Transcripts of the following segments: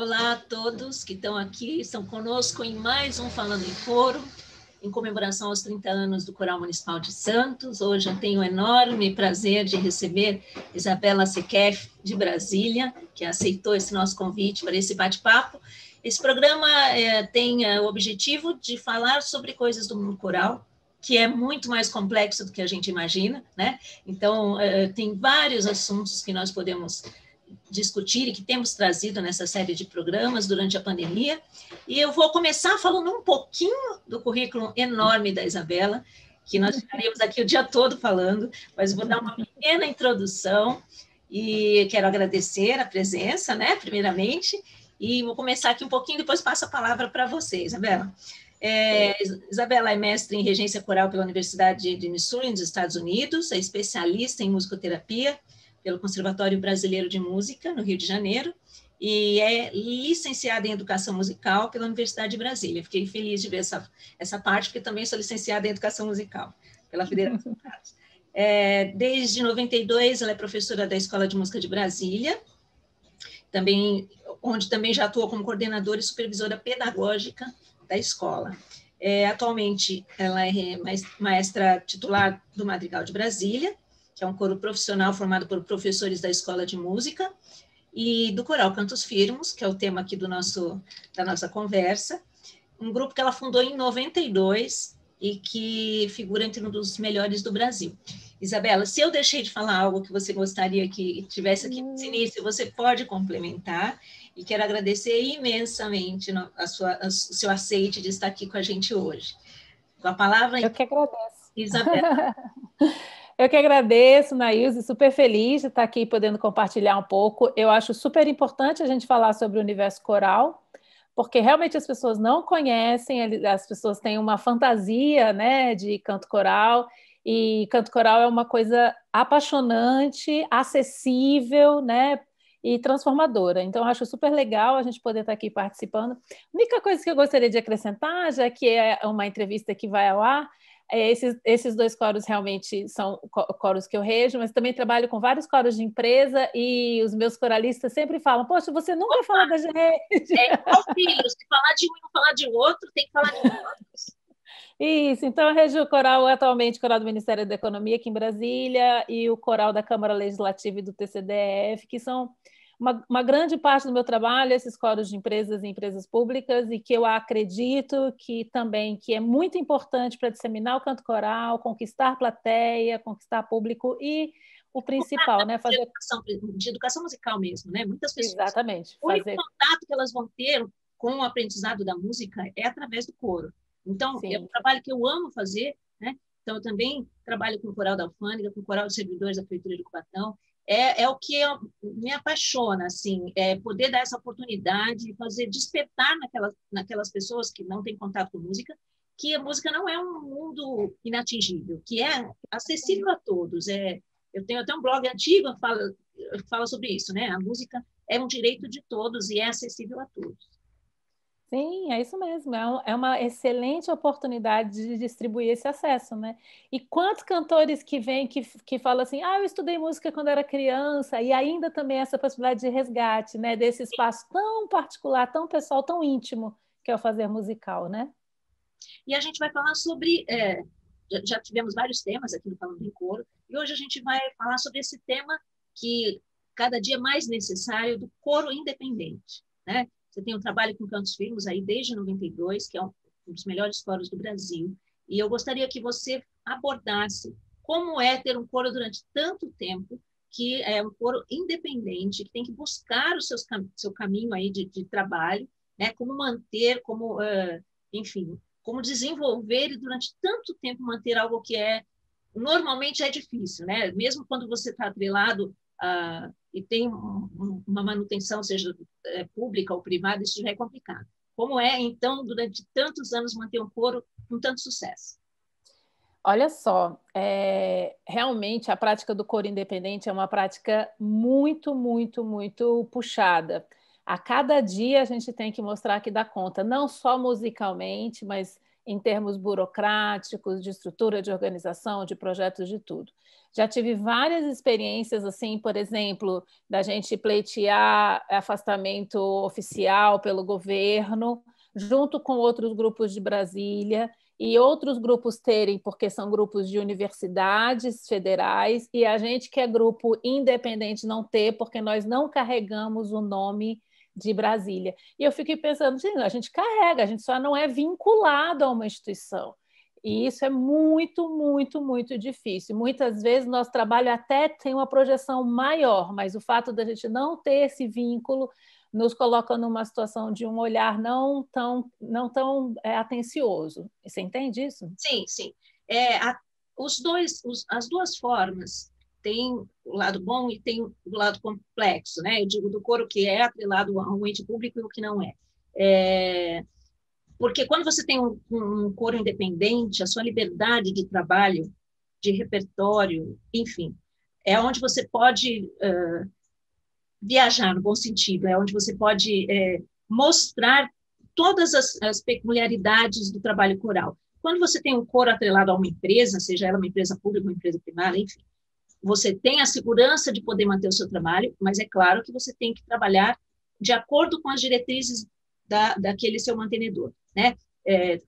Olá a todos que estão aqui, estão conosco em mais um Falando em Coro, em comemoração aos 30 anos do Coral Municipal de Santos. Hoje eu tenho o enorme prazer de receber Isabela Sequef, de Brasília, que aceitou esse nosso convite para esse bate-papo. Esse programa tem o objetivo de falar sobre coisas do mundo coral, que é muito mais complexo do que a gente imagina, né? Então, tem vários assuntos que nós podemos discutir e que temos trazido nessa série de programas durante a pandemia. E eu vou começar falando um pouquinho do currículo enorme da Isabela, que nós ficaremos aqui o dia todo falando, mas vou dar uma pequena introdução e quero agradecer a presença, né, primeiramente, e vou começar aqui um pouquinho, depois passo a palavra para você, Isabela. Isabela é mestre em regência coral pela Universidade de Missouri, nos Estados Unidos, é especialista em musicoterapia pelo Conservatório Brasileiro de Música, no Rio de Janeiro, e é licenciada em Educação Musical pela Universidade de Brasília. Fiquei feliz de ver essa parte, porque também sou licenciada em Educação Musical pela Federação de Rádios. Desde 92, ela é professora da Escola de Música de Brasília, onde também já atua como coordenadora e supervisora pedagógica da escola. Atualmente, ela é maestra titular do Madrigal de Brasília, que é um coro profissional formado por professores da Escola de Música, e do Coral Cantos Firmos, que é o tema aqui da nossa conversa, um grupo que ela fundou em 92 e que figura entre um dos melhores do Brasil. Isabela, se eu deixei de falar algo que você gostaria que tivesse aqui nesse início, você pode complementar, e quero agradecer imensamente o seu aceite de estar aqui com a gente hoje. Com a palavra... Eu que agradeço. Isabela. Eu que agradeço, Nailze, super feliz de estar aqui podendo compartilhar um pouco. Eu acho super importante a gente falar sobre o universo coral, porque realmente as pessoas não conhecem, as pessoas têm uma fantasia, né, de canto coral, e canto coral é uma coisa apaixonante, acessível, né, e transformadora. Então, eu acho super legal a gente poder estar aqui participando. A única coisa que eu gostaria de acrescentar, já que é uma entrevista que vai ao ar, esses dois coros realmente são coros que eu rejo, mas também trabalho com vários coros de empresa e os meus coralistas sempre falam, poxa, você nunca fala da gente. Igual filho, se falar de um e não falar de outro, tem que falar de outros. Isso, então eu rejo o coral atualmente, o coral do Ministério da Economia aqui em Brasília e o coral da Câmara Legislativa e do TCDF, que são uma grande parte do meu trabalho, esses coros de empresas e empresas públicas, e que eu acredito que é muito importante para disseminar o canto coral, conquistar plateia, conquistar público e o principal, né? Fazer de educação musical mesmo, né? Muitas pessoas. Exatamente. O único contato que elas vão ter com o aprendizado da música é através do coro. Então, é um trabalho que eu amo fazer, né? Então, eu também trabalho com o coral da Alfândega, com o coral de servidores da Prefeitura de Cubatão. É o que me apaixona, assim, poder dar essa oportunidade, fazer despertar naquelas pessoas que não têm contato com música, que a música não é um mundo inatingível, que é acessível a todos. Eu tenho até um blog antigo que fala sobre isso, né? A música é um direito de todos e é acessível a todos. Sim, é isso mesmo. É uma excelente oportunidade de distribuir esse acesso, né? E quantos cantores que vêm que falam assim, eu estudei música quando era criança, e ainda também essa possibilidade de resgate, né? Desse espaço tão particular, tão pessoal, tão íntimo, que é o fazer musical, né? E a gente vai falar sobre... já tivemos vários temas aqui no Falando em Coro, e hoje a gente vai falar sobre esse tema que cada dia é mais necessário, do coro independente, né? Você tem um trabalho com Cantos Firmos aí desde 92, que é um dos melhores coros do Brasil. E eu gostaria que você abordasse como é ter um coro durante tanto tempo, que é um coro independente, que tem que buscar o seu caminho aí de trabalho, né? Como manter, enfim, como desenvolver e durante tanto tempo manter algo que normalmente é difícil, né? Mesmo quando você está atrelado e tem uma manutenção, seja pública ou privada, isso já é complicado. Como é, então, durante tantos anos, manter um coro com tanto sucesso? Olha só, realmente a prática do coro independente é uma prática muito, muito, muito puxada. A cada dia a gente tem que mostrar que dá conta, não só musicalmente, mas em termos burocráticos, de estrutura de organização, de projetos, de tudo. Já tive várias experiências, assim, por exemplo, da gente pleitear afastamento oficial pelo governo, junto com outros grupos de Brasília, e outros grupos terem, porque são grupos de universidades federais, e a gente que é grupo independente não ter, porque nós não carregamos o nome de Brasília. E eu fiquei pensando, a gente carrega, a gente só não é vinculado a uma instituição. E isso é muito, muito, muito difícil. Muitas vezes nosso trabalho até tem uma projeção maior, mas o fato da gente não ter esse vínculo nos coloca numa situação de um olhar não tão atencioso. Você entende isso? Sim, sim. As duas formas tem o lado bom e tem o lado complexo, né? Eu digo do coro que é atrelado a um ente público e o que não é. Porque quando você tem um coro independente, a sua liberdade de trabalho, de repertório, enfim, é onde você pode viajar no bom sentido, é onde você pode mostrar todas as peculiaridades do trabalho coral. Quando você tem um coro atrelado a uma empresa, seja ela uma empresa pública, uma empresa primária, enfim, você tem a segurança de poder manter o seu trabalho, mas é claro que você tem que trabalhar de acordo com as diretrizes daquele seu mantenedor, né?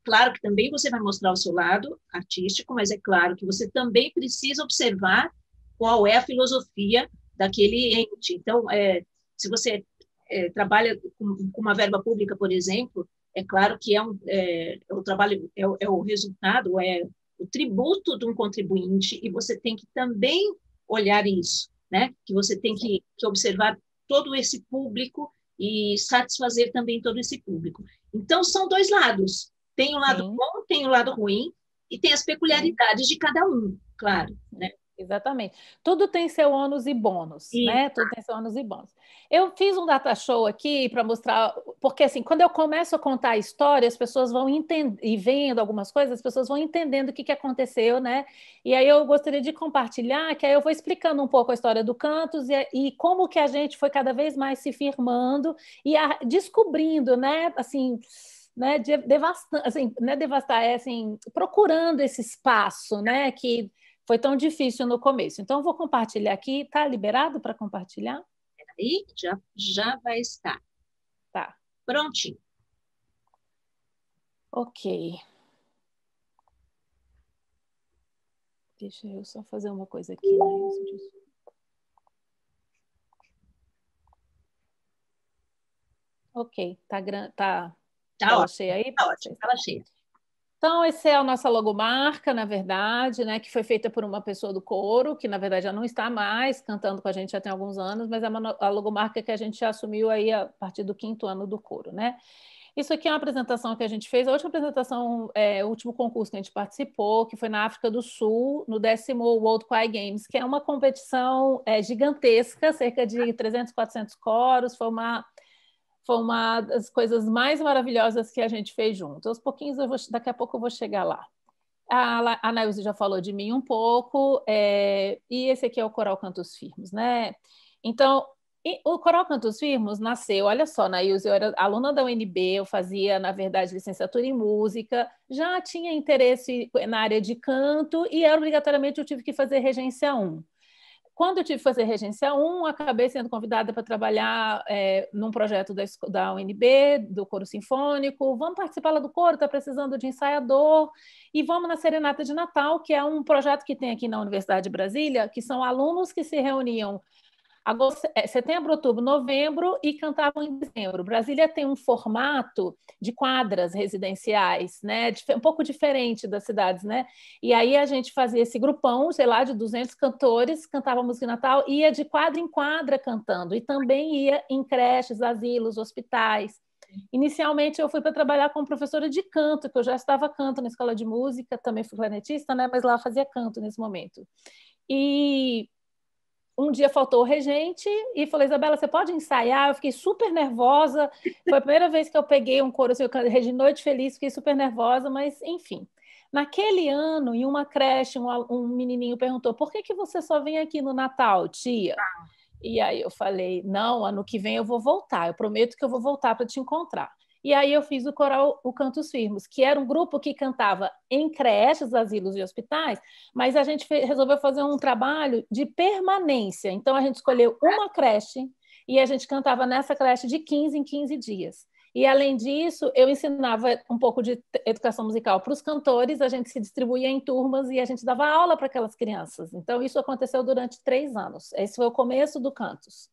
Claro que também você vai mostrar o seu lado artístico, mas é claro que você também precisa observar qual é a filosofia daquele ente. Então, se você trabalha com uma verba pública, por exemplo, é claro que o trabalho é o resultado, é o tributo de um contribuinte, e você tem que também olhar isso, né? Que você tem que observar todo esse público e satisfazer também todo esse público. Então, são dois lados. Tem o lado bom, tem o lado ruim, e tem as peculiaridades de cada um, claro, né? Exatamente. Tudo tem seu ônus e bônus, né? Tudo tem seu ônus e bônus. Eu fiz um data show aqui para mostrar, porque assim, quando eu começo a contar a história, as pessoas vão entender, e vendo algumas coisas, as pessoas vão entendendo o que aconteceu, né? E aí eu gostaria de compartilhar, que aí eu vou explicando um pouco a história do Cantos e como que a gente foi cada vez mais se firmando e descobrindo, né? Assim, né? Assim, não é devastar, é assim, procurando esse espaço, né? Que foi tão difícil no começo. Então, eu vou compartilhar aqui. Está liberado para compartilhar? Aí já vai estar. Tá. Prontinho. Ok. Deixa eu só fazer uma coisa aqui, né? Ok. Tá ótimo. cheia aí? Tá ótimo. Tela cheia. Então, essa é a nossa logomarca, na verdade, né, que foi feita por uma pessoa do coro, que na verdade já não está mais cantando com a gente já tem alguns anos, mas é a logomarca que a gente já assumiu aí a partir do 5º ano do coro, né? Isso aqui é uma apresentação que a gente fez, a última apresentação, o último concurso que a gente participou, que foi na África do Sul, no 10º World Choir Games, que é uma competição gigantesca, cerca de 300, 400 coros, foi uma das coisas mais maravilhosas que a gente fez junto. Aos pouquinhos, daqui a pouco eu vou chegar lá. A Anaílse já falou de mim um pouco, e esse aqui é o Coral Cantos Firmes, né? Então, o Coral Cantos Firmes nasceu, olha só, Anaílse, eu era aluna da UNB, eu fazia, na verdade, licenciatura em música, já tinha interesse na área de canto e, obrigatoriamente, eu tive que fazer Regência 1. Quando eu tive que fazer Regência 1, acabei sendo convidada para trabalhar num projeto da UNB, do Coro Sinfônico. Vamos participar lá do coro, está precisando de ensaiador. E vamos na Serenata de Natal, que é um projeto que tem aqui na Universidade de Brasília, que são alunos que se reuniam setembro, outubro, novembro e cantavam em dezembro. Brasília tem um formato de quadras residenciais, né? Um pouco diferente das cidades, né? E aí a gente fazia esse grupão, sei lá, de 200 cantores, cantava música de Natal, ia de quadra em quadra cantando e também ia em creches, asilos, hospitais. Inicialmente eu fui para trabalhar como professora de canto, que eu já estava canto na escola de música, também fui clarinetista, né? Mas lá fazia canto nesse momento. E um dia faltou o regente e falou, Isabela, você pode ensaiar? Eu fiquei super nervosa. Foi a primeira vez que eu peguei um coro, assim, eu cantei Noite Feliz, fiquei super nervosa, mas enfim. Naquele ano, em uma creche, um menininho perguntou, por que você só vem aqui no Natal, tia? E aí eu falei, não, ano que vem eu vou voltar, eu prometo que eu vou voltar para te encontrar. E aí eu fiz o coral O Cantos Firmes, que era um grupo que cantava em creches, asilos e hospitais, mas a gente resolveu fazer um trabalho de permanência. Então a gente escolheu uma creche e a gente cantava nessa creche de 15 em 15 dias. E, além disso, eu ensinava um pouco de educação musical para os cantores, a gente se distribuía em turmas e a gente dava aula para aquelas crianças. Então, isso aconteceu durante 3 anos. Esse foi o começo do Cantos.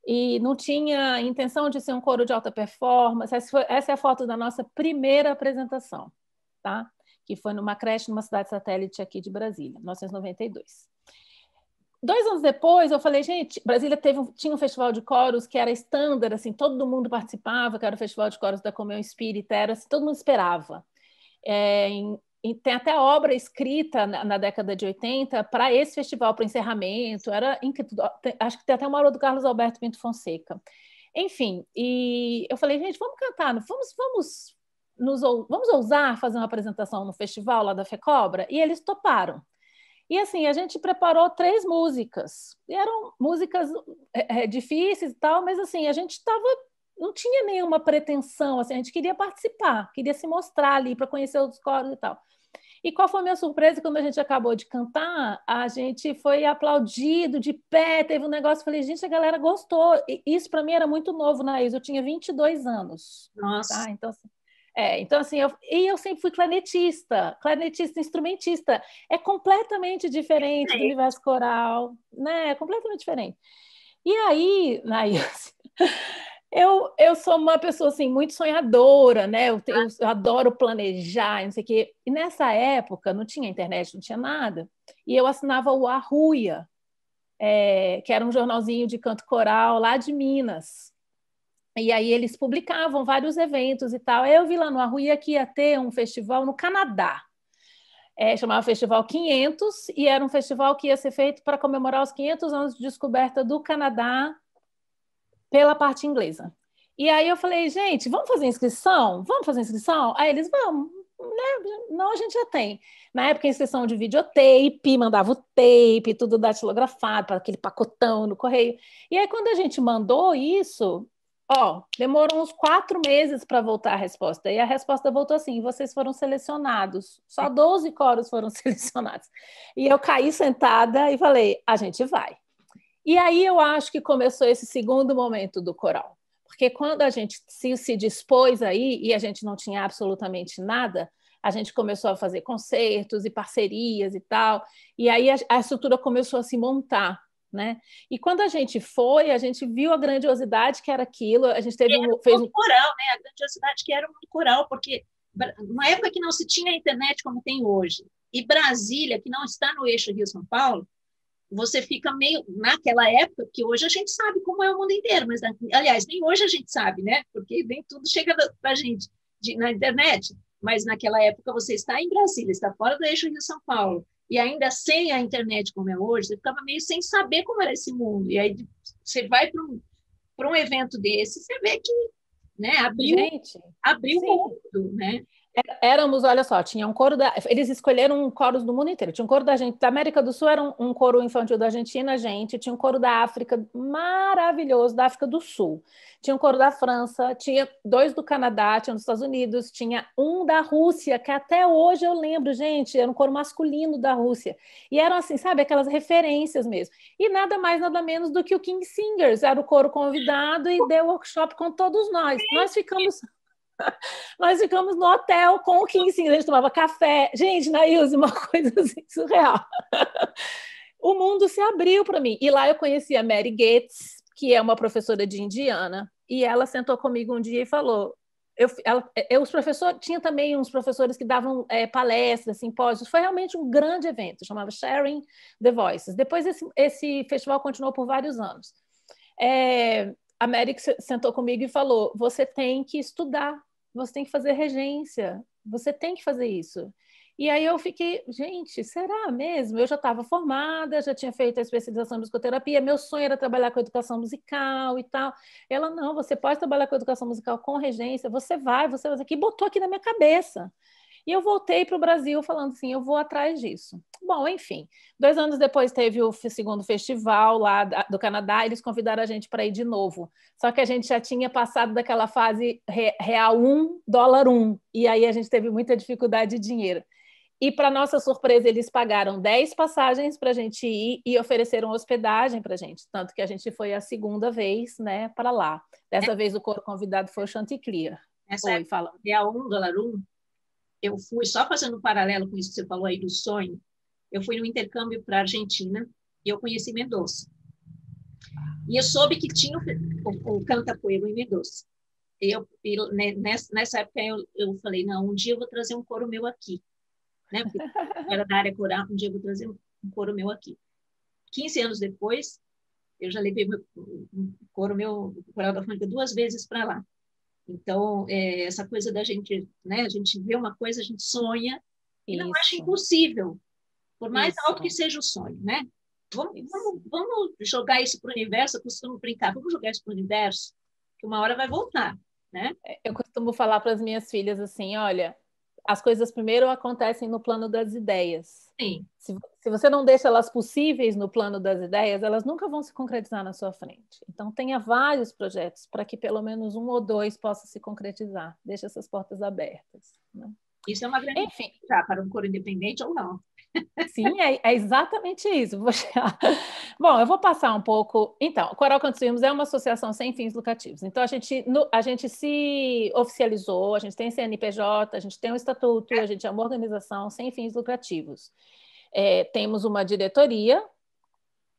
E não tinha intenção de ser um coro de alta performance. Essa é a foto da nossa primeira apresentação, tá? Que foi numa creche, numa cidade satélite aqui de Brasília, 1992. 2 anos depois, eu falei, gente, Brasília tinha um festival de coros que era standard, assim, todo mundo participava, que era o Festival de Coros da Comunhão Espírita, era assim, todo mundo esperava. Tem até obra escrita na década de 80 para esse festival, para o encerramento, era incrível. Acho que tem até uma obra do Carlos Alberto Pinto Fonseca. Enfim, e eu falei, gente, vamos cantar, vamos ousar fazer uma apresentação no festival lá da FECOBRA? E eles toparam. E assim, a gente preparou 3 músicas. E eram músicas difíceis e tal, mas assim, a gente não tinha nenhuma pretensão, assim, a gente queria participar, queria se mostrar ali para conhecer os coros e tal. E qual foi a minha surpresa quando a gente acabou de cantar? A gente foi aplaudido de pé, teve um negócio, falei, gente, a galera gostou. E isso para mim era muito novo, Naís, eu tinha 22 anos. Nossa. Tá? Então, assim, eu sempre fui clarinetista, instrumentista. É completamente diferente do universo coral, né? É completamente diferente. E aí, Naís, eu sou uma pessoa, assim, muito sonhadora, né? Eu adoro planejar, não sei o quê. E nessa época, não tinha internet, não tinha nada. E eu assinava o Arruia, que era um jornalzinho de canto coral lá de Minas. E aí eles publicavam vários eventos e tal. Eu vi lá no Arruia que ia ter um festival no Canadá. Chamava Festival 500, e era um festival que ia ser feito para comemorar os 500 anos de descoberta do Canadá pela parte inglesa. E aí eu falei, gente, vamos fazer inscrição? Vamos fazer inscrição? Aí eles, vamos. Né? Não, a gente já tem. Na época, a inscrição de videotape, mandava o tape, tudo datilografado, para aquele pacotão no correio. E aí, quando a gente mandou isso... demorou uns 4 meses para voltar a resposta. E a resposta voltou assim: vocês foram selecionados. Só 12 coros foram selecionados. E eu caí sentada e falei: a gente vai. E aí eu acho que começou esse segundo momento do coral. Porque quando a gente se dispôs aí, e a gente não tinha absolutamente nada, a gente começou a fazer concertos e parcerias e tal. E aí a estrutura começou a se montar. Né? E quando a gente foi, a gente viu a grandiosidade que era aquilo, a gente fez um coral, né? A grandiosidade que era o mundo coral, porque numa época que não se tinha internet como tem hoje, e Brasília, que não está no eixo Rio-São Paulo, você fica meio, naquela época, que hoje a gente sabe como é o mundo inteiro, mas, aliás, nem hoje a gente sabe, né? Porque nem tudo chega para a gente na internet, mas naquela época você está em Brasília, está fora do eixo Rio-São Paulo, e ainda sem a internet como é hoje, você ficava meio sem saber como era esse mundo. E aí você vai para um evento desse, você vê que, né, abriu o mundo, né? Éramos, olha só, tinha um coro eles escolheram coros do mundo inteiro. Tinha um coro da América do Sul, era um coro infantil da Argentina, tinha um coro da África maravilhoso, da África do Sul. Tinha um coro da França, tinha 2 do Canadá, tinha dos Estados Unidos, tinha um da Rússia, que até hoje eu lembro, gente, era um coro masculino da Rússia. E eram assim, sabe, aquelas referências mesmo. E nada mais, nada menos do que o King Singers, era o coro convidado e deu workshop com todos nós. Nós ficamos no hotel com o King Singer, a gente tomava café. Gente, Nailze, uma coisa assim, surreal. O mundo se abriu para mim. E lá eu conheci a Mary Gates, que é uma professora de Indiana, e ela sentou comigo um dia e falou... os professores, tinha também uns professores que davam palestras, simpósios. Foi realmente um grande evento, chamava Sharing the Voices. Depois esse festival continuou por vários anos. A Mary sentou comigo e falou: você tem que estudar, você tem que fazer regência, você tem que fazer isso. E aí eu fiquei, gente, será mesmo? Eu já estava formada, já tinha feito a especialização em musicoterapia, meu sonho era trabalhar com educação musical e tal. Ela, não, você pode trabalhar com educação musical com regência, você vai aqui, botou aqui na minha cabeça. E eu voltei para o Brasil falando assim, eu vou atrás disso. Bom, enfim, 2 anos depois teve o segundo festival lá do Canadá, eles convidaram a gente para ir de novo. Só que a gente já tinha passado daquela fase real 1, dólar 1, e aí a gente teve muita dificuldade de dinheiro. E, para nossa surpresa, eles pagaram 10 passagens para a gente ir e ofereceram hospedagem para a gente. Tanto que a gente foi a segunda vez, né, para lá. Dessa vez o coro convidado foi o Chanticleer. Essa Oi, fala. Real 1, dólar 1, eu fui, só fazendo um paralelo com isso que você falou aí do sonho, eu fui no intercâmbio para a Argentina e eu conheci Mendoza. E eu soube que tinha o Cantapuero em Mendoza. Nessa época eu falei, não, um dia eu vou trazer um coro meu aqui. Né? Porque era da área coral, um dia eu vou trazer um coro meu aqui. 15 anos depois, eu já levei um coro meu, o Coral da Fônica, 2 vezes para lá. Então, essa coisa da gente, né? A gente vê uma coisa, a gente sonha e não acha impossível, por mais alto que seja o sonho, né? Vamos jogar isso para o universo, eu costumo brincar, vamos jogar isso para o universo, que uma hora vai voltar, né? Eu costumo falar para as minhas filhas assim, olha, as coisas primeiro acontecem no plano das ideias. Sim. Se você não deixa elas possíveis no plano das ideias, elas nunca vão se concretizar na sua frente. Então, tenha vários projetos para que pelo menos 1 ou 2 possam se concretizar. Deixe essas portas abertas. Né? Isso é uma grande para um coro independente ou não. Sim, é exatamente isso. Bom, eu vou passar um pouco. Então, o Coral Cantos Firmes é uma associação sem fins lucrativos. Então, a gente se oficializou, a gente tem CNPJ, a gente tem um estatuto, a gente é uma organização sem fins lucrativos. Temos uma diretoria.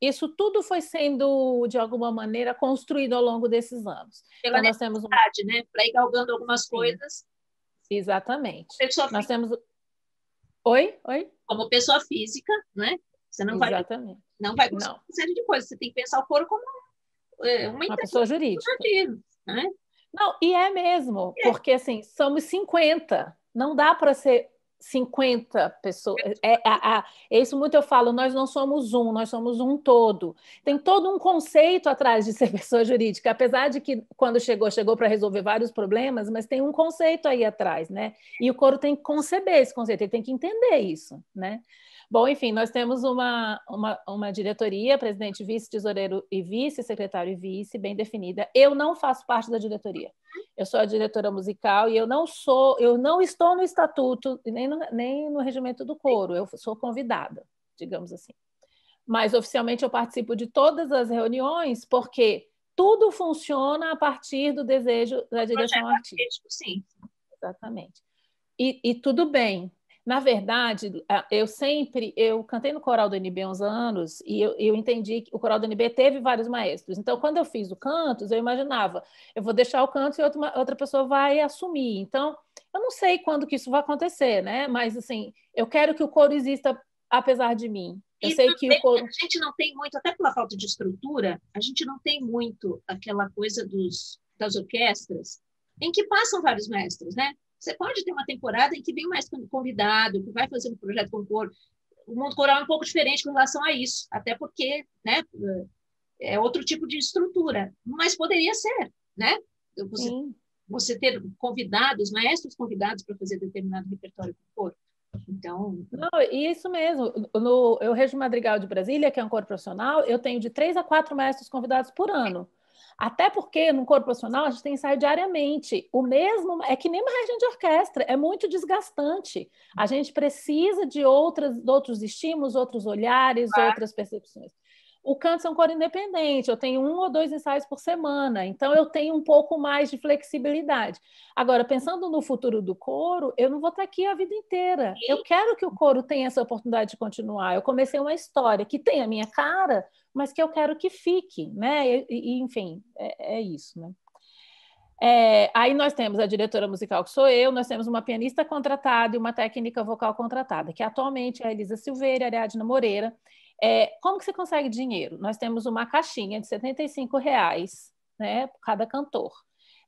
Isso tudo foi sendo, de alguma maneira, construído ao longo desses anos. Pela então, nós temos né? Para ir galgando algumas coisas. Exatamente. Nós temos... Oi? Como pessoa física, né? Você não Exatamente. vai conseguir uma série de coisas. Você tem que pensar o coro como uma pessoa jurídica. Né? Não, e é mesmo, porque assim, somos 50. Não dá para ser 50 pessoas. É isso muito eu falo, nós não somos nós somos um todo. Tem todo um conceito atrás de ser pessoa jurídica, apesar de que quando chegou para resolver vários problemas, mas tem um conceito aí atrás, né? E o coro tem que conceber esse conceito, ele tem que entender isso, né? Bom, enfim, nós temos uma diretoria, presidente, vice, tesoureiro e vice, secretário e vice, bem definida. Eu não faço parte da diretoria. Eu sou a diretora musical e eu não estou no estatuto nem no regimento do coro. Eu sou convidada, digamos assim. Mas oficialmente eu participo de todas as reuniões porque tudo funciona a partir do desejo da direção artística. Sim. Exatamente. E tudo bem. Na verdade, eu cantei no coral do NB há uns anos e eu entendi que o coral do NB teve vários maestros. Então, quando eu fiz o cantos, eu imaginava, eu vou deixar o canto e outra pessoa vai assumir. Então, eu não sei quando que isso vai acontecer, né? Mas, assim, eu quero que o coro exista apesar de mim. Eu sei que o coro... A gente não tem muito, até pela falta de estrutura, a gente não tem muito aquela coisa das orquestras em que passam vários mestres, né? Você pode ter uma temporada em que vem mais convidado, que vai fazer um projeto com o coro. O mundo coral é um pouco diferente com relação a isso, até porque, né, é outro tipo de estrutura, mas poderia ser, né? Você ter convidados, maestros convidados para fazer determinado repertório com o coro. Então... Não, isso mesmo. Eu Regio Madrigal de Brasília, que é um coro profissional, eu tenho de 3 a 4 maestros convidados por ano. Até porque no coro profissional a gente tem ensaio diariamente. O mesmo é que nem uma regente de orquestra, é muito desgastante. A gente precisa de outros estímulos, outros olhares, outras percepções. O canto é um coro independente, eu tenho 1 ou 2 ensaios por semana, então eu tenho um pouco mais de flexibilidade. Agora, pensando no futuro do coro, eu não vou estar aqui a vida inteira. Eu quero que o coro tenha essa oportunidade de continuar. Eu comecei uma história que tem a minha cara, mas que eu quero que fique, né? Enfim, é isso, né? Aí nós temos a diretora musical, que sou eu, nós temos uma pianista contratada e uma técnica vocal contratada, que atualmente é a Elisa Silveira e a Ariadna Moreira. Como que você consegue dinheiro? Nós temos uma caixinha de R$ 75, né, por cada cantor.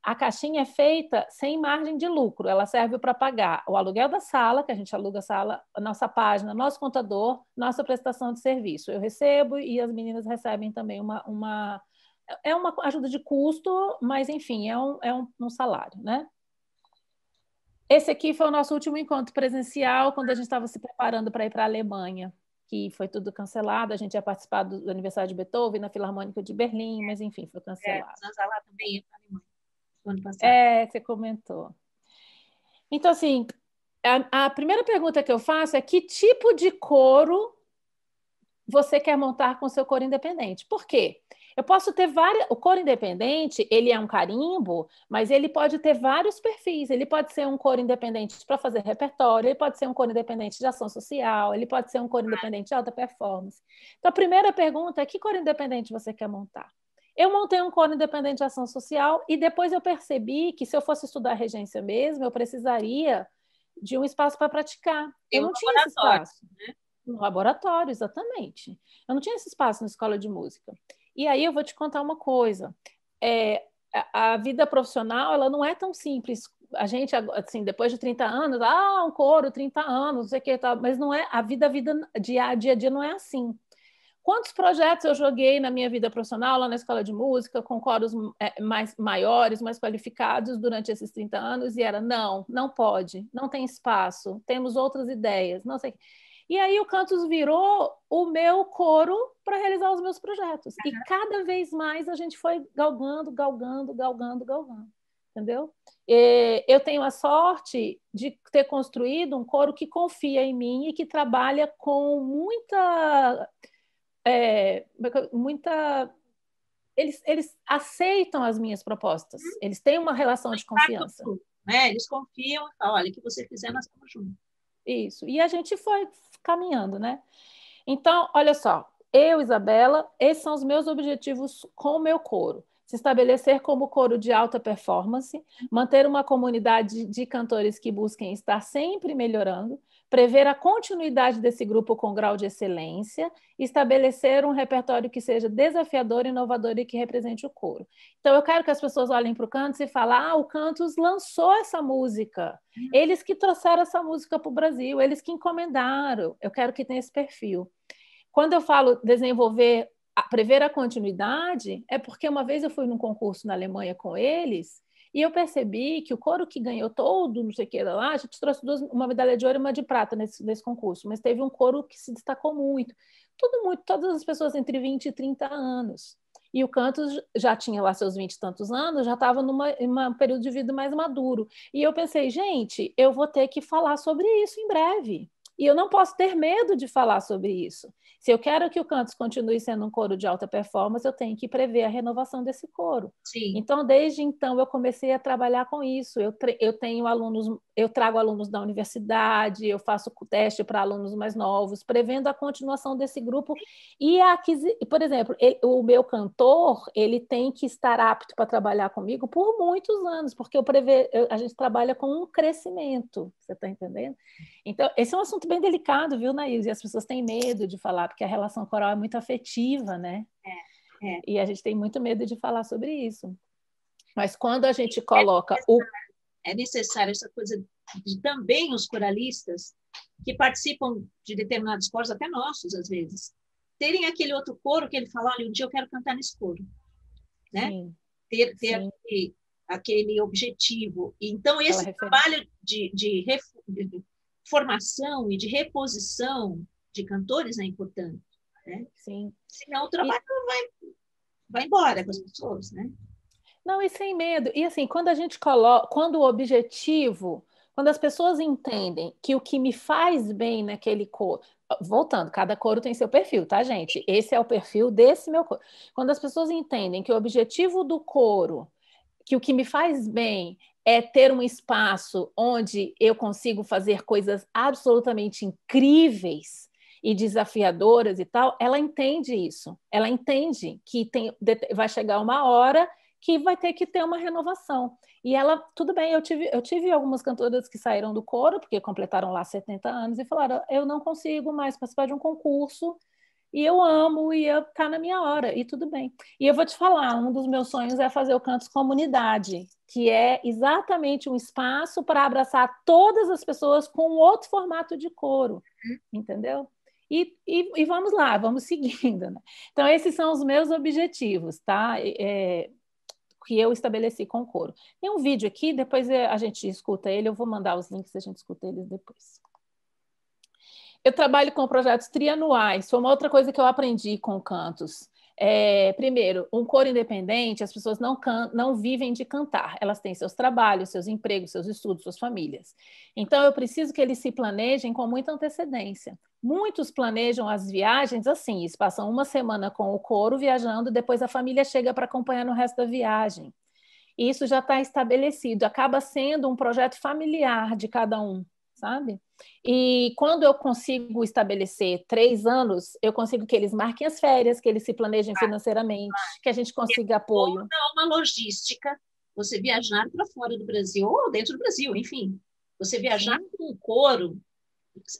A caixinha é feita sem margem de lucro, ela serve para pagar o aluguel da sala, que a gente aluga a sala, a nossa página, nosso contador, nossa prestação de serviço. Eu recebo e as meninas recebem também uma ajuda de custo, mas enfim, é um salário, né? Esse aqui foi o nosso último encontro presencial, quando a gente estava se preparando para ir para a Alemanha, que foi tudo cancelado. A gente ia participar do aniversário de Beethoven na Filarmônica de Berlim, mas enfim, foi cancelado. Zanzala também ia para a Alemanha no ano passado. Você comentou. Então, assim, a primeira pergunta que eu faço é que tipo de coro você quer montar com o seu coro independente? Por quê? Eu posso ter várias... O coro independente, ele é um carimbo, mas ele pode ter vários perfis. Ele pode ser um coro independente para fazer repertório, ele pode ser um coro independente de ação social, ele pode ser um coro independente de alta performance. Então, a primeira pergunta é: que coro independente você quer montar? Eu montei um coro independente de ação social e depois eu percebi que, se eu fosse estudar regência mesmo, eu precisaria de um espaço para praticar. Eu não tinha esse espaço. Né? No laboratório, exatamente. Eu não tinha esse espaço na escola de música. E aí eu vou te contar uma coisa. A vida profissional, ela não é tão simples. A gente, assim, depois de 30 anos, um coro, 30 anos, não sei o que, tá, mas não é, a vida dia a dia não é assim. Quantos projetos eu joguei na minha vida profissional, lá na escola de música, com coros mais maiores, mais qualificados durante esses 30 anos, e era: não pode, não tem espaço, temos outras ideias, não sei. E aí o Cantos virou o meu coro para realizar os meus projetos. E cada vez mais a gente foi galgando, entendeu? Eu tenho a sorte de ter construído um coro que confia em mim e que trabalha com muita... Eles aceitam as minhas propostas. Eles têm uma relação de confiança. Né? Eles confiam e falam: olha, o que você fizer, nós estamos juntos. Isso. E a gente foi caminhando, né? Então, olha só, eu, Isabela, esses são os meus objetivos com o meu coro: se estabelecer como coro de alta performance, manter uma comunidade de cantores que busquem estar sempre melhorando, prever a continuidade desse grupo com grau de excelência, estabelecer um repertório que seja desafiador, inovador e que represente o coro. Então, eu quero que as pessoas olhem para o Cantos e falem: o Cantos lançou essa música, eles que trouxeram essa música para o Brasil, eles que encomendaram. Eu quero que tenha esse perfil. Quando eu falo desenvolver, prever a continuidade, é porque uma vez eu fui num concurso na Alemanha com eles e eu percebi que o coro que ganhou todo, não sei o que lá, a gente trouxe uma medalha de ouro e uma de prata nesse concurso, mas teve um coro que se destacou muito, todas as pessoas entre 20 e 30 anos. E o Cantos já tinha lá seus 20 e tantos anos, já estava num período de vida mais maduro. E eu pensei: gente, eu vou ter que falar sobre isso em breve. E eu não posso ter medo de falar sobre isso. Se eu quero que o Cantos continue sendo um coro de alta performance, eu tenho que prever a renovação desse coro. Sim. Então, desde então, eu comecei a trabalhar com isso. Eu tenho alunos, eu trago alunos da universidade, eu faço teste para alunos mais novos, prevendo a continuação desse grupo. E por exemplo, o meu cantor, ele tem que estar apto para trabalhar comigo por muitos anos, porque a gente trabalha com um crescimento, você está entendendo? Então, esse é um assunto bem delicado, viu, Naís? E as pessoas têm medo de falar, porque a relação coral é muito afetiva, né? E a gente tem muito medo de falar sobre isso. Mas quando a gente coloca É necessário essa coisa de também os coralistas que participam de determinados coros, até nossos, às vezes, terem aquele outro coro que ele fala: olha, um dia eu quero cantar nesse coro. Né? Sim. Ter aquele objetivo. Então, esse trabalho de formação e de reposição de cantores é importante. Né? Sim. Senão o trabalho vai embora com as pessoas, né? Não, e sem medo. E assim, quando a gente coloca, quando as pessoas entendem que o que me faz bem naquele coro, voltando, cada coro tem seu perfil, tá, gente? Esse é o perfil desse meu coro. Quando as pessoas entendem que o objetivo do coro, que o que me faz bem é ter um espaço onde eu consigo fazer coisas absolutamente incríveis e desafiadoras e tal, ela entende isso. Ela entende que vai chegar uma hora que vai ter que ter uma renovação. E ela, tudo bem, eu tive algumas cantoras que saíram do coro, porque completaram lá 70 anos, e falaram: eu não consigo mais participar de um concurso, e eu amo, e tá na minha hora, e tudo bem. E eu vou te falar, um dos meus sonhos é fazer o Cantos Comunidade, que é exatamente um espaço para abraçar todas as pessoas com outro formato de coro, entendeu? E vamos lá, vamos seguindo, né? Então, esses são os meus objetivos, tá? que eu estabeleci com o coro. Tem um vídeo aqui, depois a gente escuta ele, eu vou mandar os links, a gente escuta eles depois. Eu trabalho com projetos trianuais, foi uma outra coisa que eu aprendi com cantos. Primeiro, um coro independente, as pessoas não vivem de cantar, elas têm seus trabalhos, seus empregos, seus estudos, suas famílias. Então, eu preciso que eles se planejem com muita antecedência. Muitos planejam as viagens assim, eles passam uma semana com o coro viajando, depois a família chega para acompanhar no resto da viagem. E isso já está estabelecido, acaba sendo um projeto familiar de cada um, sabe? E quando eu consigo estabelecer 3 anos, eu consigo que eles marquem as férias, que eles se planejem financeiramente, que a gente consiga apoio. Toda uma logística, você viajar para fora do Brasil, ou dentro do Brasil, enfim. Você viajar com um coro,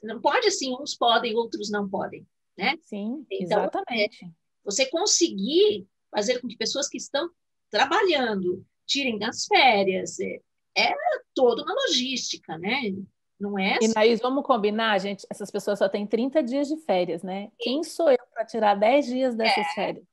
não pode assim, uns podem, outros não podem, né? Sim, então, exatamente. Você conseguir fazer com que pessoas que estão trabalhando tirem das férias, é toda uma logística, né? Não é? E, Naís, vamos combinar, gente? Essas pessoas só têm 30 dias de férias, né? Quem sou eu para tirar 10 dias dessas férias?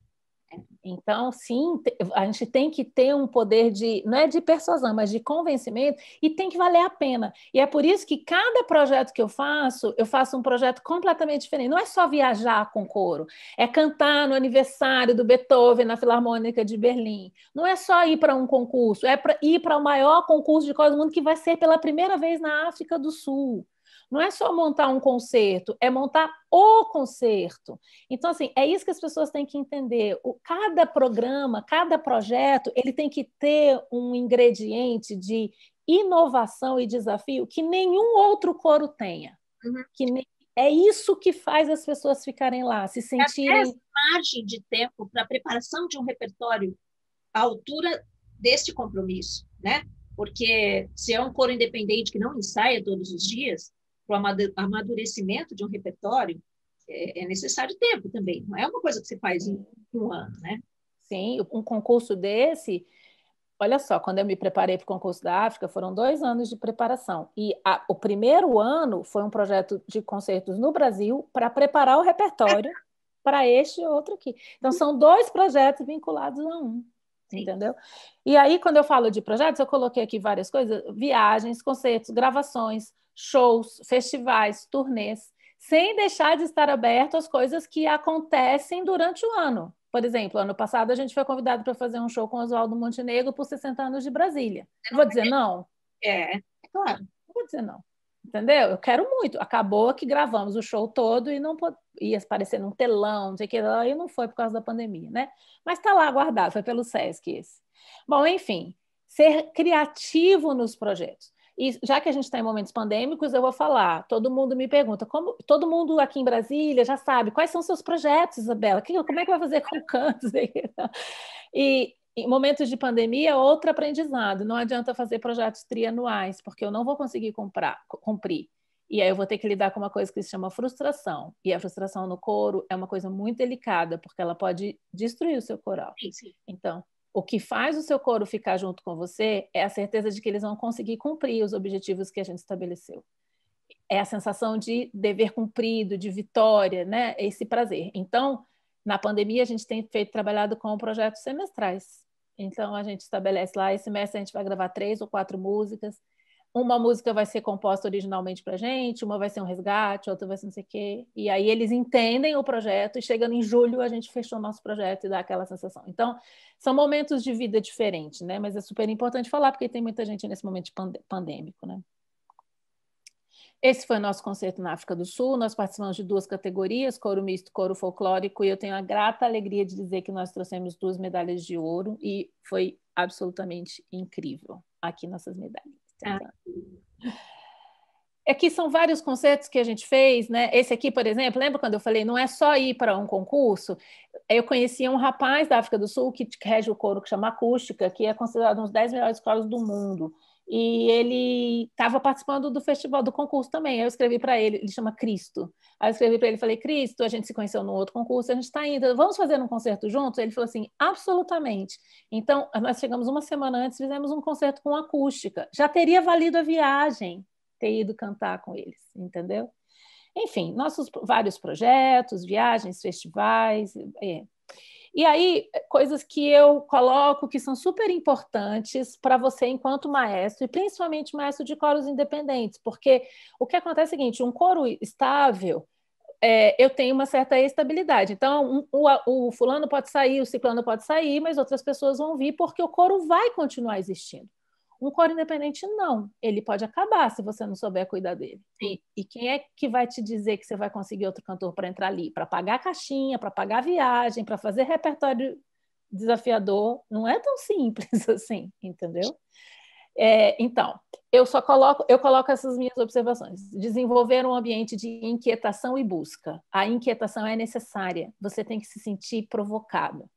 Então, sim, a gente tem que ter um poder não é de persuasão, mas de convencimento, e tem que valer a pena. E é por isso que cada projeto que eu faço um projeto completamente diferente. Não é só viajar com coro, é cantar no aniversário do Beethoven na Filarmônica de Berlim. Não é só ir para um concurso, é ir para o maior concurso de coro do mundo, que vai ser pela primeira vez na África do Sul. Não é só montar um concerto, é montar o concerto. Então, assim, é isso que as pessoas têm que entender. Cada programa, cada projeto, ele tem que ter um ingrediente de inovação e desafio que nenhum outro coro tenha. É isso que faz as pessoas ficarem lá, se sentirem... Essa margem de tempo para a preparação de um repertório à altura deste compromisso, né? Porque se é um coro independente que não ensaia todos os dias, para o amadurecimento de um repertório, é necessário tempo também. Não é uma coisa que você faz em um ano, né? Sim, um concurso desse... Olha só, quando eu me preparei para o concurso da África, foram 2 anos de preparação. E o primeiro ano foi um projeto de concertos no Brasil para preparar o repertório para este e outro aqui. Então, são 2 projetos vinculados a um. Sim. Entendeu? E aí, quando eu falo de projetos, eu coloquei aqui várias coisas: viagens, concertos, gravações, shows, festivais, turnês, sem deixar de estar aberto às coisas que acontecem durante o ano. Por exemplo, ano passado a gente foi convidado para fazer um show com Oswaldo Montenegro por 60 anos de Brasília. Vou dizer não? É claro. Não vou dizer não. Entendeu? Eu quero muito. Acabou que gravamos o show todo e não ia aparecer num telão, não sei o que, aí não foi por causa da pandemia, né? Mas está lá guardado, foi pelo SESC esse. Bom, enfim, ser criativo nos projetos. E já que a gente está em momentos pandêmicos, eu vou falar. Todo mundo me pergunta, todo mundo aqui em Brasília já sabe quais são seus projetos, Isabela? Como é que vai fazer com o canto? E em momentos de pandemia, outro aprendizado. Não adianta fazer projetos trianuais, porque eu não vou conseguir cumprir. E aí eu vou ter que lidar com uma coisa que se chama frustração. E a frustração no coro é uma coisa muito delicada, porque ela pode destruir o seu coral. Sim. Então, o que faz o seu coro ficar junto com você é a certeza de que eles vão conseguir cumprir os objetivos que a gente estabeleceu. É a sensação de dever cumprido, de vitória, né? Esse prazer. Então, na pandemia, a gente tem trabalhado com projetos semestrais. Então, a gente estabelece lá, esse semestre a gente vai gravar 3 ou 4 músicas. Uma música vai ser composta originalmente para a gente, uma vai ser um resgate, outra vai ser não sei o quê. E aí eles entendem o projeto e chegando em julho a gente fechou o nosso projeto e dá aquela sensação. Então, são momentos de vida diferentes, né? Mas é super importante falar porque tem muita gente nesse momento pandêmico, né? Esse foi o nosso concerto na África do Sul. Nós participamos de 2 categorias, coro misto, coro folclórico, e eu tenho a grata alegria de dizer que nós trouxemos 2 medalhas de ouro e foi absolutamente incrível. Aqui nossas medalhas. Aqui são vários concertos que a gente fez, né? Esse aqui, por exemplo, lembra quando eu falei, não é só ir para um concurso? Eu conhecia um rapaz da África do Sul que rege o coro que chama Acústica, que é considerado um dos 10 melhores coros do mundo. E ele estava participando do festival, do concurso também. Eu escrevi para ele, ele chama Cristo. Aí eu escrevi para ele, falei, Cristo, a gente se conheceu num outro concurso, a gente está indo, vamos fazer um concerto juntos? Ele falou assim, absolutamente. Então, nós chegamos uma semana antes, fizemos um concerto com acústica. Já teria valido a viagem ter ido cantar com eles, entendeu? Enfim, nossos vários projetos, viagens, festivais. E aí, coisas que eu coloco que são super importantes para você enquanto maestro, e principalmente maestro de coros independentes, porque o que acontece é o seguinte, um coro estável, eu tenho uma certa estabilidade. Então, o fulano pode sair, o ciclano pode sair, mas outras pessoas vão vir porque o coro vai continuar existindo. Um coro independente, não. Ele pode acabar se você não souber cuidar dele. E quem é que vai te dizer que você vai conseguir outro cantor para entrar ali? Para pagar a caixinha, para pagar a viagem, para fazer repertório desafiador? Não é tão simples assim, entendeu? Então, eu coloco essas minhas observações. Desenvolver um ambiente de inquietação e busca. A inquietação é necessária. Você tem que se sentir provocado.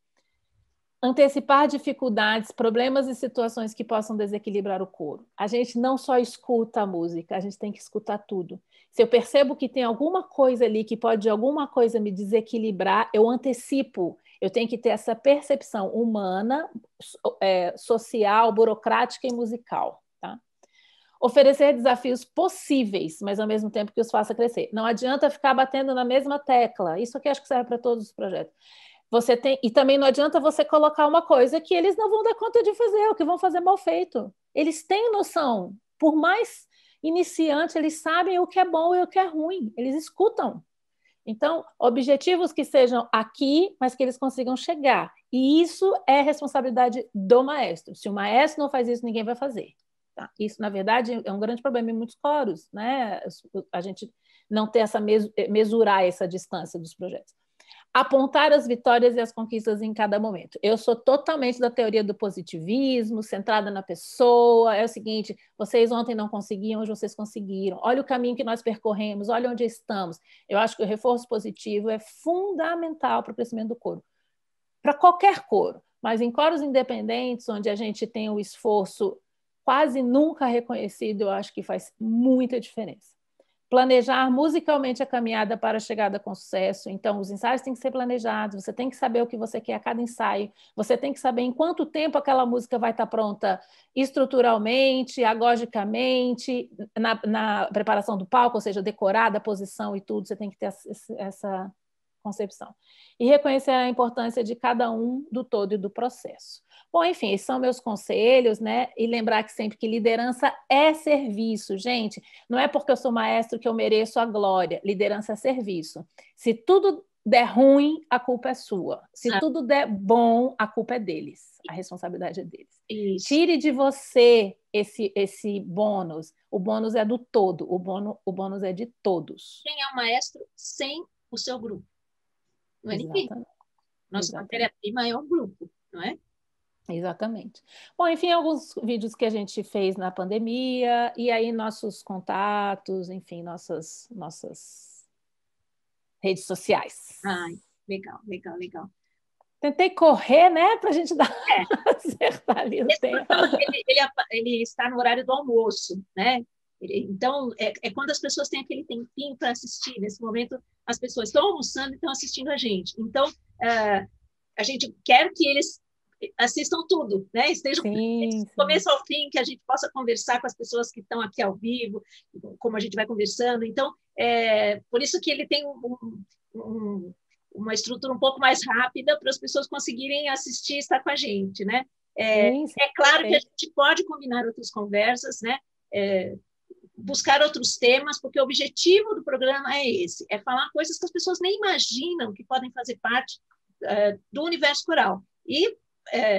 Antecipar dificuldades, problemas e situações que possam desequilibrar o coro. A gente não só escuta a música, a gente tem que escutar tudo. Se eu percebo que tem alguma coisa ali que pode de alguma coisa me desequilibrar, eu antecipo. Eu tenho que ter essa percepção humana, social, burocrática e musical. Tá? Oferecer desafios possíveis, mas ao mesmo tempo que os faça crescer. Não adianta ficar batendo na mesma tecla. Isso aqui acho que serve para todos os projetos. E também não adianta você colocar uma coisa que eles não vão dar conta de fazer, ou que vão fazer mal feito. Eles têm noção. Por mais iniciante, eles sabem o que é bom e o que é ruim. Eles escutam. Então, objetivos que sejam aqui, mas que eles consigam chegar. E isso é responsabilidade do maestro. Se o maestro não faz isso, ninguém vai fazer. Tá? Isso, na verdade, é um grande problema em muitos coros, né? A gente não ter mesurar essa distância dos projetos. Apontar as vitórias e as conquistas em cada momento. Eu sou totalmente da teoria do positivismo, centrada na pessoa. É o seguinte, vocês ontem não conseguiam, hoje vocês conseguiram. Olha o caminho que nós percorremos, olha onde estamos. Eu acho que o reforço positivo é fundamental para o crescimento do coro. Para qualquer coro, mas em coros independentes, onde a gente tem o esforço quase nunca reconhecido, eu acho que faz muita diferença. Planejar musicalmente a caminhada para a chegada com sucesso. Então, os ensaios têm que ser planejados, você tem que saber o que você quer a cada ensaio, você tem que saber em quanto tempo aquela música vai estar pronta estruturalmente, agogicamente, na preparação do palco, ou seja, decorada, a posição e tudo, você tem que ter essa concepção. E reconhecer a importância de cada um do todo e do processo. Bom, enfim, esses são meus conselhos, né? E lembrar que sempre que liderança é serviço, gente. Não é porque eu sou maestro que eu mereço a glória. Liderança é serviço. Se tudo der ruim, a culpa é sua. Se tudo der bom, a culpa é deles. A responsabilidade é deles. Isso. Tire de você esse bônus. O bônus é do todo. O bônus é de todos. Quem é o maestro sem o seu grupo? Não é ninguém. Nossa matéria-prima é um grupo, não é? Exatamente. Bom, enfim, alguns vídeos que a gente fez na pandemia, e aí nossos contatos, enfim, nossas redes sociais. Ai, legal, legal, legal. Tentei correr, né, para a gente dar acertar ali o tempo. Ele está no horário do almoço, né? Então, é quando as pessoas têm aquele tempinho para assistir. Nesse momento, as pessoas estão almoçando e estão assistindo a gente. Então, a gente quer que eles assistam tudo, né? Estejam do começo ao fim, que a gente possa conversar com as pessoas que estão aqui ao vivo, como a gente vai conversando. Então, por isso que ele tem uma estrutura um pouco mais rápida para as pessoas conseguirem assistir e estar com a gente, né? É claro que a gente pode combinar outras conversas, né? Buscar outros temas, porque o objetivo do programa é esse, é falar coisas que as pessoas nem imaginam que podem fazer parte do universo coral. E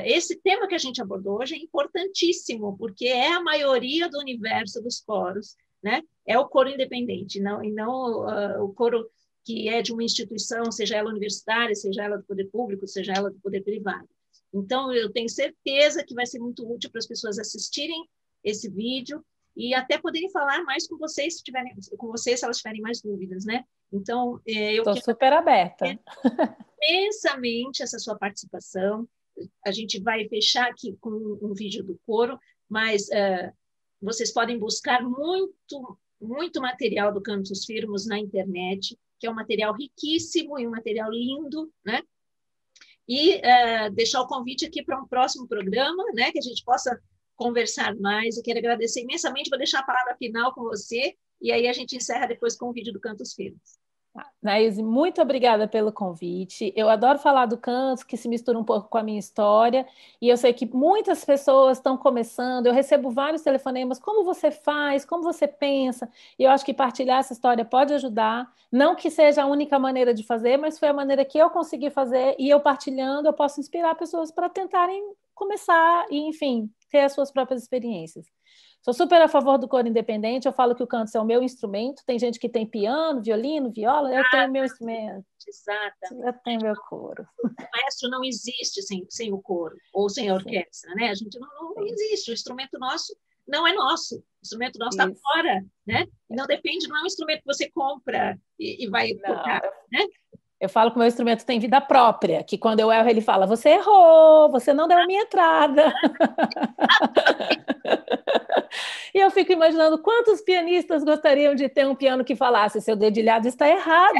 esse tema que a gente abordou hoje é importantíssimo, porque é a maioria do universo dos coros, né? É o coro independente, e não o coro que é de uma instituição, seja ela universitária, seja ela do poder público, seja ela do poder privado. Então, eu tenho certeza que vai ser muito útil para as pessoas assistirem esse vídeo e até poderem falar mais com vocês, se elas tiverem mais dúvidas, né? Então, eu estou super aberta. Imensamente essa sua participação. A gente vai fechar aqui com um vídeo do coro, mas vocês podem buscar muito material do Cantos Firmos na internet, que é um material riquíssimo e um material lindo, né? E deixar o convite aqui para um próximo programa, né? Que a gente possa conversar mais. Eu quero agradecer imensamente, vou deixar a palavra final com você, e aí a gente encerra depois com o vídeo do Cantos Firmos. Naíse, muito obrigada pelo convite. Eu adoro falar do canto, que se mistura um pouco com a minha história, e eu sei que muitas pessoas estão começando, eu recebo vários telefonemas, como você faz, como você pensa, e eu acho que partilhar essa história pode ajudar, não que seja a única maneira de fazer, mas foi a maneira que eu consegui fazer, e eu partilhando, eu posso inspirar pessoas para tentarem começar e, enfim, ter as suas próprias experiências. Sou super a favor do coro independente, eu falo que o canto é o meu instrumento, tem gente que tem piano, violino, viola, eu tenho meu instrumento. Exatamente. Eu tenho meu coro. O maestro não existe sem o coro, ou sem a orquestra, né? A gente não existe, o instrumento nosso não é nosso, o instrumento nosso está fora, né? E não depende, não é um instrumento que você compra e vai tocar, né? Eu falo que o meu instrumento tem vida própria, que quando eu erro, ele fala, você errou, você não deu a minha entrada. E eu fico imaginando quantos pianistas gostariam de ter um piano que falasse, seu dedilhado está errado.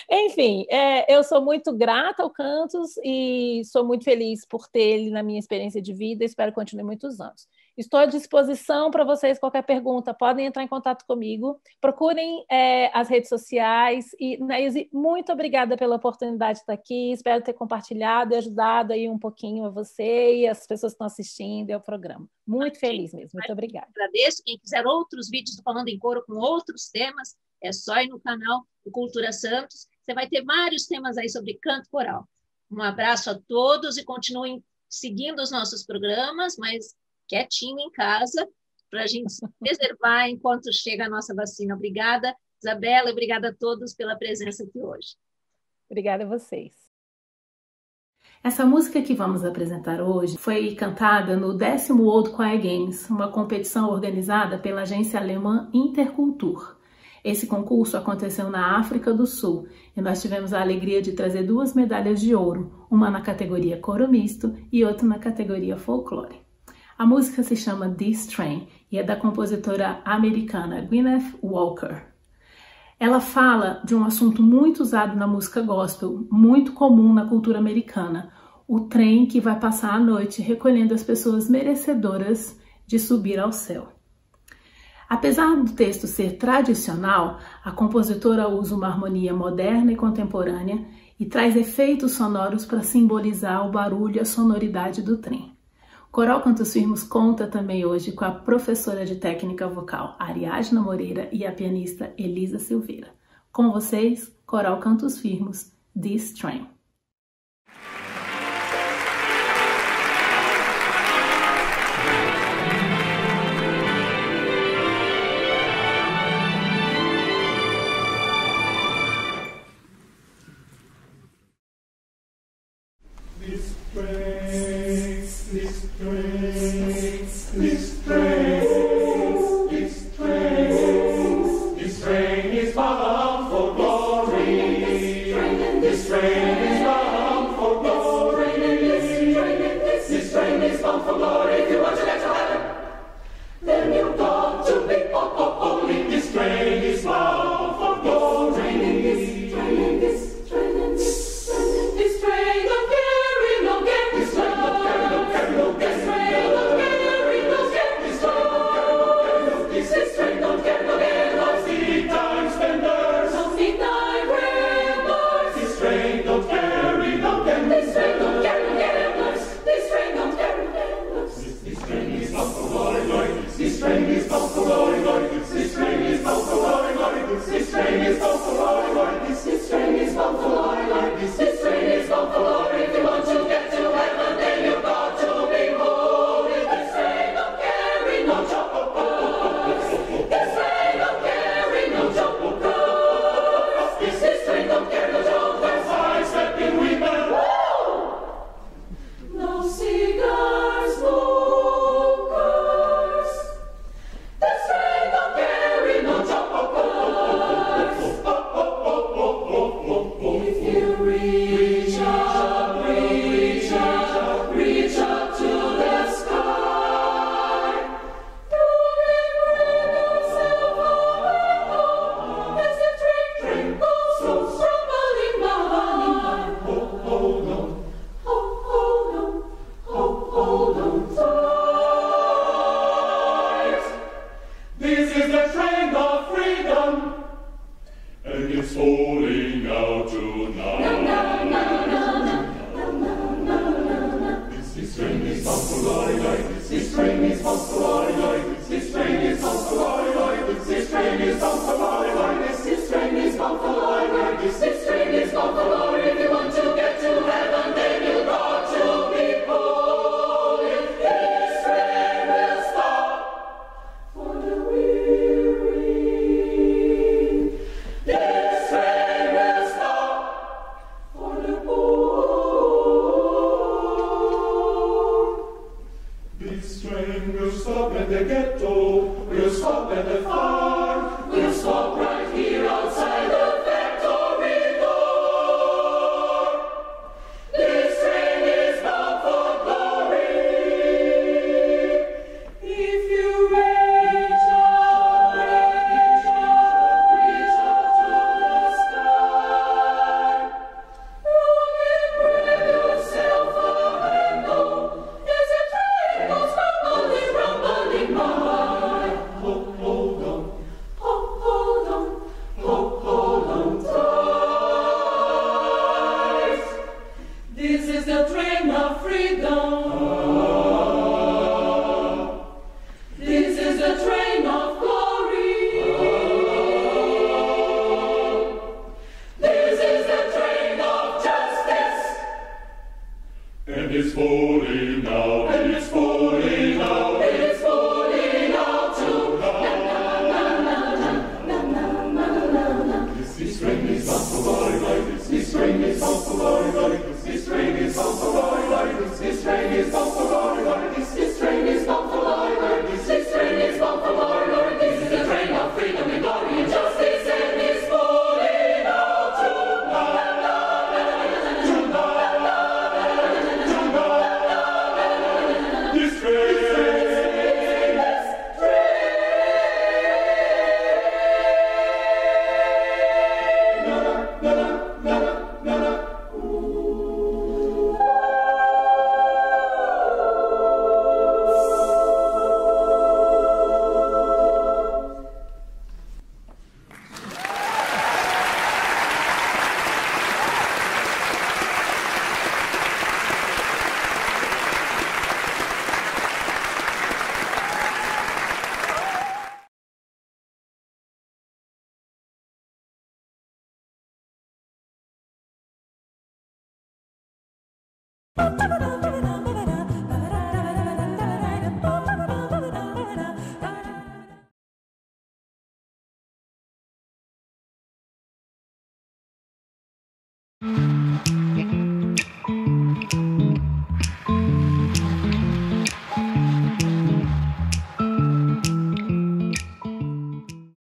Enfim, eu sou muito grata ao Cantos e sou muito feliz por ter ele na minha experiência de vida, espero que continue muitos anos. Estou à disposição para vocês, qualquer pergunta, podem entrar em contato comigo, procurem as redes sociais e, Naíse, muito obrigada pela oportunidade de estar aqui, espero ter compartilhado e ajudado aí um pouquinho a você e as pessoas que estão assistindo e ao programa. Muito feliz mesmo, muito obrigada. Agradeço, quem quiser outros vídeos do Falando em Coro com outros temas, é só ir no canal do Cultura Santos, você vai ter vários temas aí sobre canto coral. Um abraço a todos e continuem seguindo os nossos programas, mas quietinho em casa, para a gente se preservar enquanto chega a nossa vacina. Obrigada, Isabela, e obrigada a todos pela presença aqui hoje. Obrigada a vocês. Essa música que vamos apresentar hoje foi cantada no 10º World Choir Games, uma competição organizada pela agência alemã Intercultur. Esse concurso aconteceu na África do Sul e nós tivemos a alegria de trazer 2 medalhas de ouro, uma na categoria coro misto e outra na categoria folclore. A música se chama This Train e é da compositora americana Gwyneth Walker. Ela fala de um assunto muito usado na música gospel, muito comum na cultura americana, o trem que vai passar a noite recolhendo as pessoas merecedoras de subir ao céu. Apesar do texto ser tradicional, a compositora usa uma harmonia moderna e contemporânea e traz efeitos sonoros para simbolizar o barulho e a sonoridade do trem. O Coral Cantos Firmos conta também hoje com a professora de técnica vocal Ariadna Moreira e a pianista Elisa Silveira. Com vocês, Coral Cantos Firmos, This Train. This train of carry no get, this train of carry no get, this train of is the train of freedom. This is the train of glory. This is the train of justice. And it's falling now, and it's falling now, It is falling out too. This train is bound for glory like this. This train is bound for glory like this. This train is bound for glory like this. This train is bound for glory like this. This train is bound for glory like this. This train is bound for glory like this. This is the train of freedom and glory and justice, and it's falling out tonight. This train. Mm-hmm.